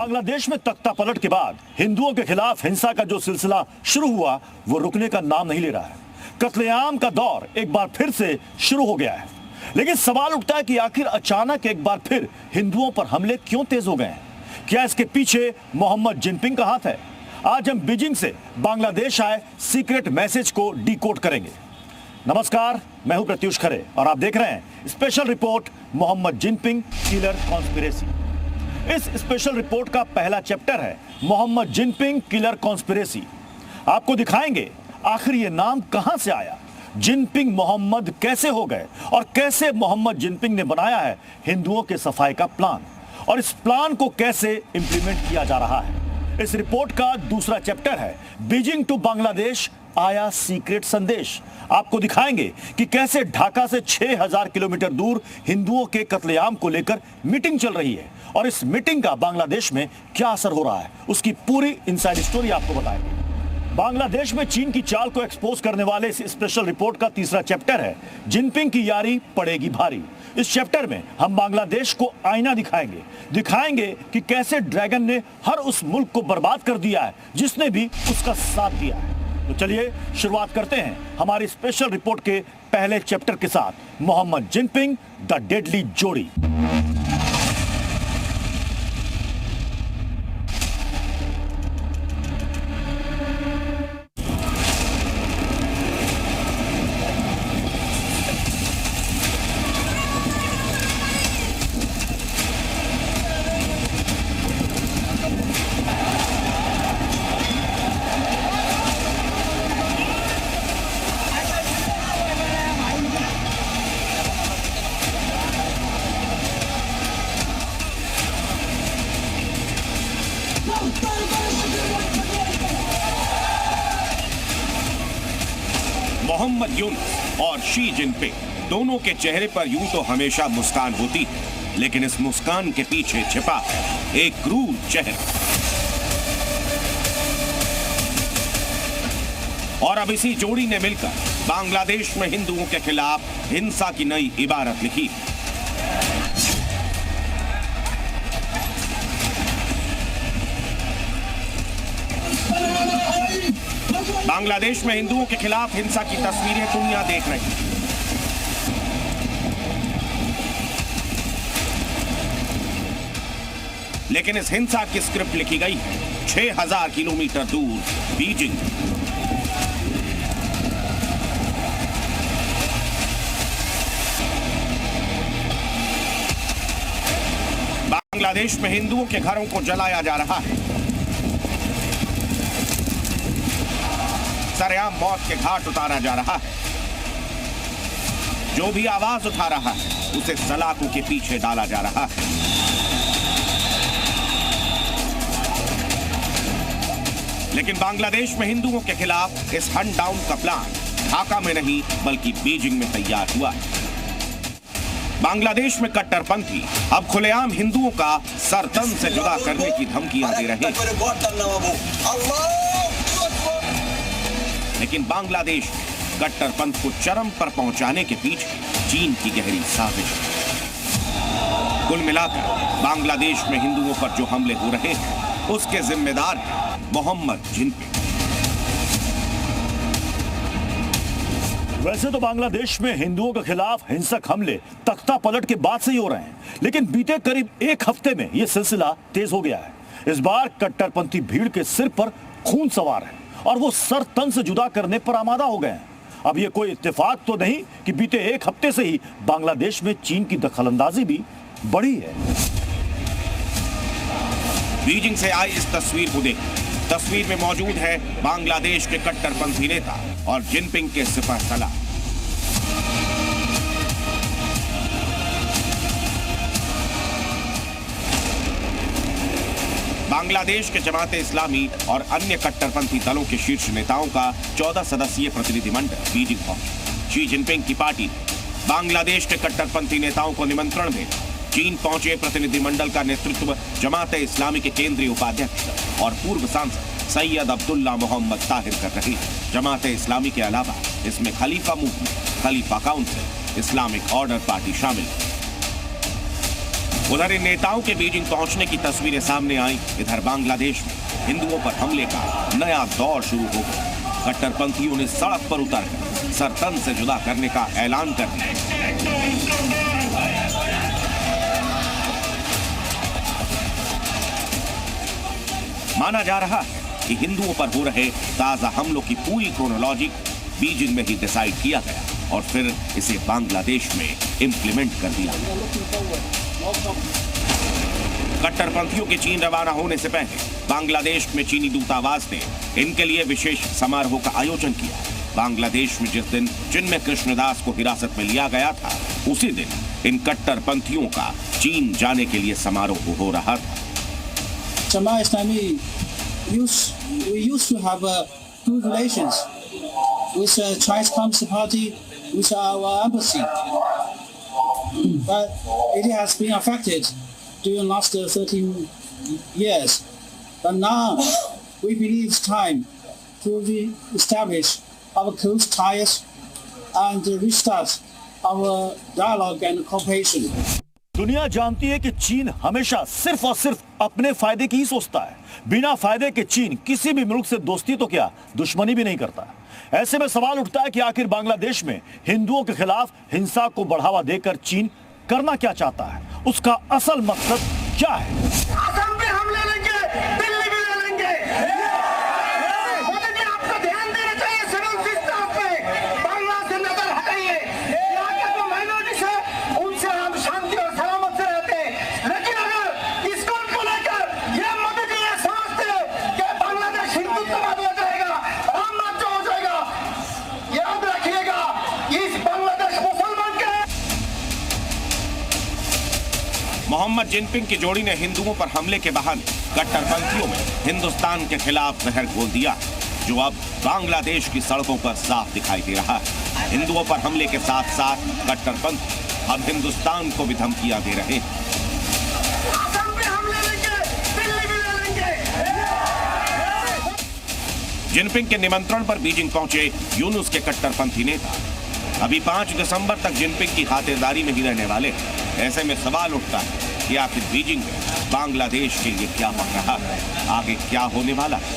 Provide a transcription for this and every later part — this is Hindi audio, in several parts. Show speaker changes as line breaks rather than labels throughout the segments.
बांग्लादेश में तख्ता पलट के बाद हिंदुओं के खिलाफ हिंसा का जो सिलसिला शुरू हुआ वो रुकने का नाम नहीं ले रहा है। कत्लेआम का दौर एक बार फिर से शुरू हो गया है। लेकिन सवाल उठता है कि आखिर अचानक एक बार फिर हिंदुओं पर हमले क्यों तेज हो गए हैं? क्या इसके पीछे मोहम्मद जिनपिंग का हाथ है? आज हम बीजिंग से बांग्लादेश आए सीक्रेट मैसेज को डिकोड करेंगे। नमस्कार, मैं हूं प्रत्युष खरे और आप देख रहे हैं special report Mohammad Jinping killer conspiracy. इस स्पेशल रिपोर्ट का पहला चैप्टर है मोहम्मद जिनपिंग किलर कॉन्स्पिरेसी। आपको दिखाएंगे आखिर ये नाम कहां से आया, जिनपिंग मोहम्मद कैसे हो गए और कैसे मोहम्मद जिनपिंग ने बनाया है हिंदुओं के सफाई का प्लान और इस प्लान को कैसे इंप्लीमेंट किया जा रहा है। इस रिपोर्ट का दूसरा चैप्टर है बीजिंग टू बांग्लादेश आया सीक्रेट संदेश। आपको दिखाएंगे कि कैसे ढाका से 6000 किलोमीटर दूर हिंदुओं के कत्लेआम को लेकर मीटिंग चल रही है और इस मीटिंग का बांग्लादेश में क्या असर हो रहा है, उसकी पूरी इनसाइड स्टोरी आपको बताएंगे। बांग्लादेश में चीन की चाल को एक्सपोज करने वाले इस स्पेशल रिपोर्ट का तीसरा चैप्टर है जिनपिंग की यारी पड़ेगी भारी। इस चैप्टर में हम बांग्लादेश को आईना दिखाएंगे कि कैसे ड्रैगन ने हर उस मुल्क को बर्बाद कर दिया है जिसने भी उसका साथ दिया है। तो चलिए शुरुआत करते हैं हमारी स्पेशल रिपोर्ट के पहले चैप्टर के साथ, मोहम्मद जिनपिंग द डेडली जोड़ी।
मोहम्मद यूनुस और शी जिनपिंग दोनों के चेहरे पर यूं तो हमेशा मुस्कान होती है, लेकिन इस मुस्कान के पीछे छिपा है एक क्रूर चेहरा। और अब इसी जोड़ी ने मिलकर बांग्लादेश में हिंदुओं के खिलाफ हिंसा की नई इबारत लिखी। बांग्लादेश में हिंदुओं के खिलाफ हिंसा की तस्वीरें दुनिया देख रही है। लेकिन इस हिंसा की स्क्रिप्ट लिखी गई है 6000 किलोमीटर दूर बीजिंग। बांग्लादेश में हिंदुओं के घरों को जलाया जा रहा है, सरेआम मौत के घाट उतारा जा रहा है। जो भी आवाज उठा रहा है उसे सलाखों के पीछे डाला जा रहा है। लेकिन बांग्लादेश में हिंदुओं के खिलाफ इस हंट डाउन का प्लान ढाका में नहीं बल्कि बीजिंग में तैयार हुआ है। बांग्लादेश में कट्टरपंथी अब खुलेआम हिंदुओं का सर तन से जुदा करने की धमकियां दे रहे हैं। लेकिन बांग्लादेश कट्टरपंथ को चरम पर पहुंचाने के पीछे चीन की गहरी साजिश है। कुल मिलाकर बांग्लादेश में हिंदुओं पर जो हमले हो रहे हैं उसके जिम्मेदार हैं मोहम्मद जिनपिंग।
वैसे तो बांग्लादेश में हिंदुओं के खिलाफ हिंसक हमले तख्ता पलट के बाद से ही हो रहे हैं, लेकिन बीते करीब एक हफ्ते में यह सिलसिला तेज हो गया है। इस बार कट्टरपंथी भीड़ के सिर पर खून सवार है और वो सर तन से जुदा करने पर आमादा हो गए हैं। अब ये कोई इत्तेफाक तो नहीं कि बीते एक हफ्ते से ही बांग्लादेश में चीन की दखलंदाजी भी बढ़ी है।
बीजिंग से आई इस तस्वीर को देख, तस्वीर में मौजूद है बांग्लादेश के कट्टरपंथी नेता और जिनपिंग के सिपहसालार। बांग्लादेश के जमाते इस्लामी और अन्य कट्टरपंथी दलों के शीर्ष नेताओं का 14 सदस्यीय प्रतिनिधिमंडल बीजिंग पहुंचा। शी जिनपिंग की पार्टी ने बांग्लादेश के कट्टरपंथी नेताओं को निमंत्रण भेजा। चीन पहुंचे प्रतिनिधिमंडल का नेतृत्व जमाते इस्लामी के केंद्रीय उपाध्यक्ष और पूर्व सांसद सैयद अब्दुल्ला मोहम्मद ताहिर कर रहे हैं। जमाते इस्लामी के अलावा इसमें खलीफा मूवमेंट, खलीफा काउंसिल, इस्लामिक ऑर्डर पार्टी शामिल है। उधर इन नेताओं के बीजिंग पहुंचने की तस्वीरें सामने आई। इधर बांग्लादेश में हिंदुओं पर हमले का नया दौर शुरू हो गया। कट्टरपंथियों ने सड़क पर उतरकर सर तन से जुदा करने का ऐलान कर दिया। माना जा रहा है कि हिंदुओं पर हो रहे ताजा हमलों की पूरी क्रोनोलॉजी बीजिंग में ही डिसाइड किया गया और फिर इसे बांग्लादेश में इंप्लीमेंट कर दिया। कट्टरपंथियों के चीन रवाना होने से पहले बांग्लादेश में चीनी दूतावास ने इनके लिए विशेष समारोह का आयोजन किया। बांग्लादेश में जिस दिन जिनमें कृष्णदास को हिरासत में लिया गया था, उसी दिन इन कट्टरपंथियों का चीन जाने के लिए समारोह हो रहा था।
Jamaat Islami used to have good relations with Chinese Communist Party, with our embassy, but it has been affected during the last 13 years. But now we believe it's time to re-establish our close ties and restart our dialogue and cooperation.
दुनिया जानती है कि चीन हमेशा सिर्फ और सिर्फ अपने फायदे की ही सोचता है। बिना फायदे के चीन किसी भी मुल्क से दोस्ती तो क्या, दुश्मनी भी नहीं करता। ऐसे में सवाल उठता है कि आखिर बांग्लादेश में हिंदुओं के खिलाफ हिंसा को बढ़ावा देकर चीन करना क्या चाहता है, उसका असल मकसद क्या है।
असम पे हम ले लेंगे, दिल्ली भी ले लेंगे। मोदी जी, आपको ध्यान देना चाहिए सिविल सिस्टम पे। बांग्ला से नजर हटाइए। यहाँ के जो माइनॉरिटीज है, उनसे हम शांति और सलामत से रहते हैं। लेकिन अगर इसको लेकर ये मोदी जी ये समझते हैं कि बांग्लादेश हिंदुत्ववाद हो जाएगा, राम राज्य हो जाएगा, याद रखिएगा इस बांग्लादेश मुसलमान के।
मोहम्मद जिनपिंग की जोड़ी ने हिंदुओं पर हमले के बहाने कट्टरपंथियों में हिंदुस्तान के खिलाफ जहर घोल दिया, जो अब बांग्लादेश की सड़कों पर साफ दिखाई दे रहा है। हिंदुओं पर हमले के साथ साथ कट्टरपंथी अब हिंदुस्तान को भी धमकियां दे रहे हैं।
असम पे हम ले लेंगे, दिल्ली भी ले लेंगे।
जिनपिंग के निमंत्रण पर बीजिंग पहुंचे यूनुस के कट्टरपंथी नेता अभी 5 दिसंबर तक जिनपिंग की खातिरदारी में ही रहने वाले हैं। ऐसे में सवाल उठता है कि आखिर बीजिंग में बांग्लादेश के लिए क्या पक रहा है, आगे क्या होने वाला है।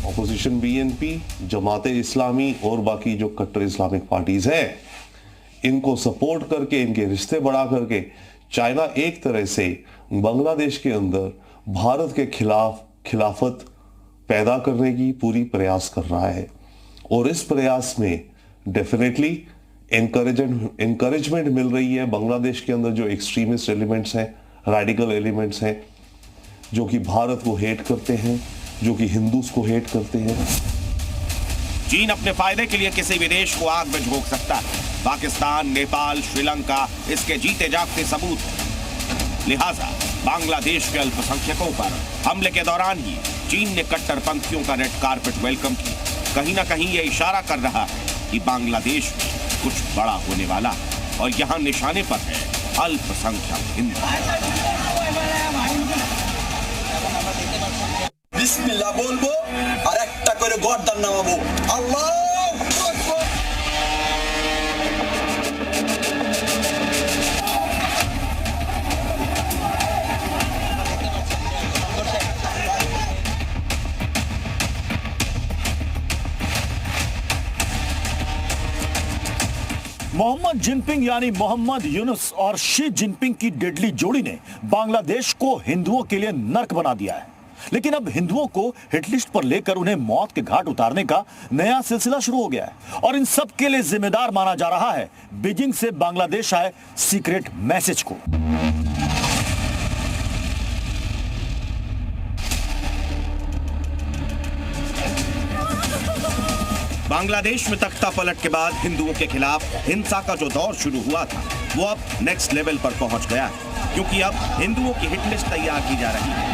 ऑपोजिशन बीएनपी, जमात इस्लामी और बाकी जो कट्टर इस्लामिक पार्टीज हैं, इनको सपोर्ट करके, इनके रिश्ते बढ़ा करके चाइना एक तरह से बांग्लादेश के अंदर भारत के खिलाफ खिलाफत पैदा करने की पूरी प्रयास कर रहा है। और इस प्रयास में डेफिनेटली एनकरेजमेंट मिल रही है बांग्लादेश के अंदर जो एक्सट्रीमिस्ट एलिमेंट्स हैं, रेडिकल एलिमेंट्स हैं, जो कि भारत को हेट करते हैं, जो कि हिंदूज को हेट करते हैं।
चीन अपने फायदे के लिए किसी भी देश को आग में झोंक सकता है। पाकिस्तान, नेपाल, श्रीलंका इसके जीते जागते सबूत हैं। लिहाजा बांग्लादेश के अल्पसंख्यकों पर हमले के दौरान ही चीन ने कट्टरपंथियों का रेड कारपेट वेलकम किया। कहीं ना कहीं यह इशारा कर रहा है कि बांग्लादेश में कुछ बड़ा होने वाला है और यहाँ निशाने पर है अल्पसंख्यक हिंदू।
बिस्मिल्लाह बोलबो और একটা করে গর্দান নামাবো। আল্লাহু আকবার।
मोहम्मद जिनपिंग यानी मोहम्मद यूनुस और शी जिनपिंग की डेडली जोड़ी ने बांग्लादेश को हिंदुओं के लिए नर्क बना दिया है। लेकिन अब हिंदुओं को हिटलिस्ट पर लेकर उन्हें मौत के घाट उतारने का नया सिलसिला शुरू हो गया है और इन सब के लिए जिम्मेदार माना जा रहा है बीजिंग से बांग्लादेश आए सीक्रेट मैसेज को।
बांग्लादेश में तख्ता पलट के बाद हिंदुओं के खिलाफ हिंसा का जो दौर शुरू हुआ था, वो अब नेक्स्ट लेवल पर पहुंच गया है, क्योंकि अब हिंदुओं की हिट लिस्ट तैयार की जा रही है।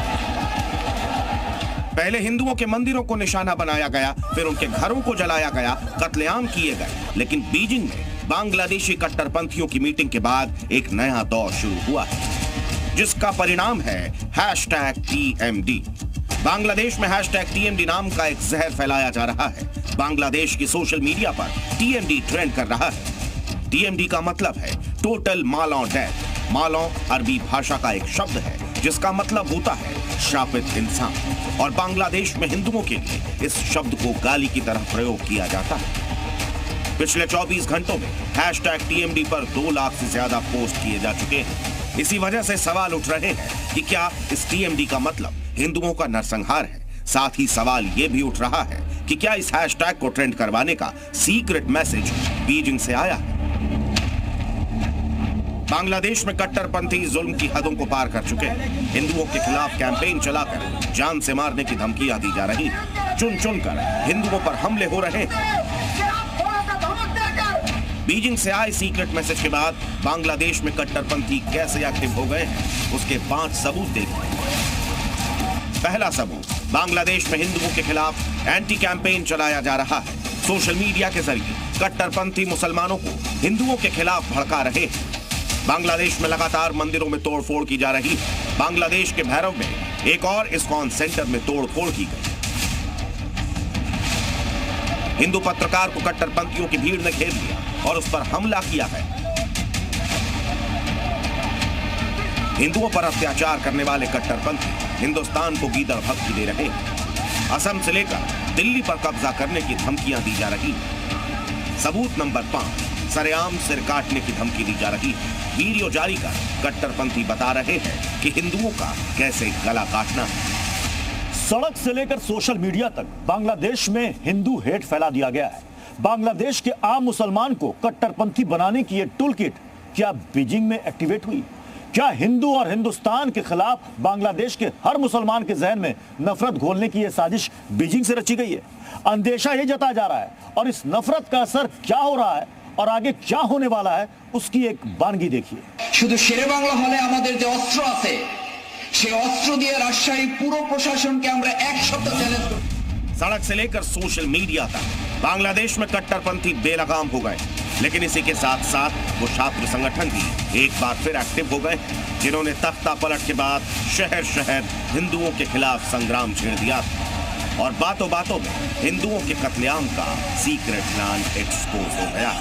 पहले हिंदुओं के मंदिरों को निशाना बनाया गया, फिर उनके घरों को जलाया गया, कत्लेआम किए गए। लेकिन बीजिंग में बांग्लादेशी कट्टरपंथियों की मीटिंग के बाद एक नया दौर शुरू हुआ है, जिसका परिणाम है #TMD। बांग्लादेश में #TMD नाम का एक जहर फैलाया जा रहा है। बांग्लादेश की सोशल मीडिया पर TMD ट्रेंड कर रहा है। टीएमडी का मतलब है टोटल मालॉ डेथ। मालॉ अरबी भाषा का एक शब्द है जिसका मतलब होता है शापित इंसान, और बांग्लादेश में हिंदुओं के लिए इस शब्द को गाली की तरह प्रयोग किया जाता है। पिछले 24 घंटों में #TMD पर 2 लाख से ज्यादा पोस्ट किए जा चुके हैं। इसी वजह से सवाल उठ रहे हैं कि क्या इस टीएमडी का मतलब हिंदुओं का नरसंहार है। साथ ही सवाल यह भी उठ रहा है कि क्या इस हैशटैग को ट्रेंड करवाने का सीक्रेट मैसेज बीजिंग से आया है। बांग्लादेश में कट्टरपंथी जुल्म की हदों को पार कर चुके हैं। हिंदुओं के खिलाफ कैंपेन चलाकर जान से मारने की धमकियां दी जा रही हैं। चुन चुनकर हिंदुओं पर हमले हो रहे हैं। बीजिंग से आए सीक्रेट मैसेज के बाद बांग्लादेश में कट्टरपंथी कैसे एक्टिव हो गए हैं, उसके 5 सबूत देखिए। पहला सबूत, बांग्लादेश में हिंदुओं के खिलाफ एंटी कैंपेन चलाया जा रहा है। सोशल मीडिया के जरिए कट्टरपंथी मुसलमानों को हिंदुओं के खिलाफ भड़का रहे हैं। बांग्लादेश में लगातार मंदिरों में तोड़फोड़ की जा रही है। बांग्लादेश के भैरव में एक और इस्कॉन सेंटर में तोड़फोड़ की गई। हिंदू पत्रकार को कट्टरपंथियों की भीड़ ने घेर लिया और उस पर हमला किया है। हिंदुओं पर अत्याचार करने वाले कट्टरपंथी हिंदुस्तान को गीदड़ भक्ति दे रहे हैं। असम से लेकर दिल्ली पर कब्जा करने की धमकियां दी जा रही हैं। सबूत नंबर 5, सरेआम सिर काटने की धमकी दी जा रही है। वीडियो जारी कर कट्टरपंथी बता रहे हैं कि हिंदुओं का कैसे गला काटना है।
सड़क से लेकर सोशल मीडिया तक बांग्लादेश में हिंदू हेट फैला दिया गया है। बांग्लादेश के आम मुसलमान को कट्टरपंथी बनाने की ये टूल किट क्या बीजिंग में एक्टिवेट हुई? क्या हिंदू और हिंदुस्तान के खिलाफ बांग्लादेश के हर मुसलमान के जहन में नफरत घोलने की यह साजिश बीजिंग से रची गई है? अंदेशा यह जताया जा रहा है और इस नफरत का असर क्या हो रहा है और आगे क्या होने वाला है, उसकी एक वानगी देखिए।
শুধু শেরে বাংলা হলে আমাদের যে অস্ত্র আছে সেই অস্ত্র দিয়ে রাজশাহী পুরো প্রশাসনকে আমরা 100% চ্যালেঞ্জ করব।
सड़क से लेकर सोशल मीडिया तक बांग्लादेश में कट्टरपंथी बेलगाम हो गए, लेकिन इसी के साथ साथ वो छात्र संगठन भी एक बार फिर एक्टिव हो गए, जिन्होंने तख्ता पलट के बाद शहर शहर हिंदुओं के खिलाफ संग्राम छेड़ दिया और बातों बातों में हिंदुओं के कत्लेआम का सीक्रेट प्लान एक्सपोज हो गया।